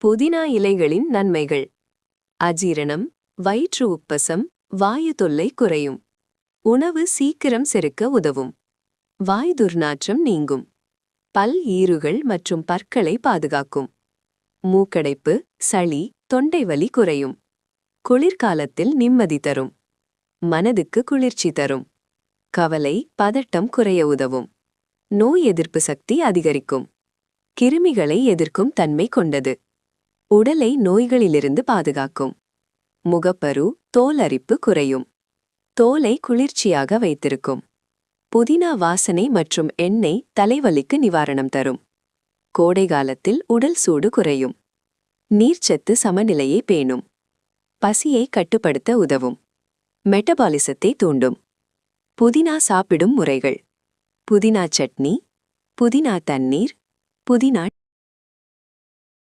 புதினா இலைகளின் நன்மைகள். அஜீரணம், வயிற்று உப்பசம், வாயு தொல்லை குறையும். உணவு சீக்கிரம் செரிக்க உதவும். வாய் துர்நாற்றம் நீங்கும். பல் ஈறுகள் மற்றும் பற்களை பாதுகாக்கும். மூக்கடைப்பு, சளி, தொண்டை வலி குறையும். குளிர்காலத்தில் நிம்மதி தரும். மனதுக்கு குளிர்ச்சி தரும். கவலை, பதட்டம் குறைய உதவும். நோய் எதிர்ப்பு சக்தி அதிகரிக்கும். கிருமிகளை எதிர்க்கும் தன்மை கொண்டது. உடலை நோய்களிலிருந்து பாதுகாக்கும். முகப்பரு, தோல் அரிப்பு குறையும். தோலை குளிர்ச்சியாக வைத்திருக்கும். புதினா வாசனை மற்றும் எண்ணெய் தலைவலிக்கு நிவாரணம் தரும். கோடை காலத்தில் உடல் சூடு குறையும். நீர்ச்சத்து சமநிலையை பேணும். பசியை கட்டுப்படுத்த உதவும். மெட்டபாலிசத்தை தூண்டும். புதினா சாப்பிடும் முறைகள். புதினா சட்னி, புதினா தண்ணீர், புதினா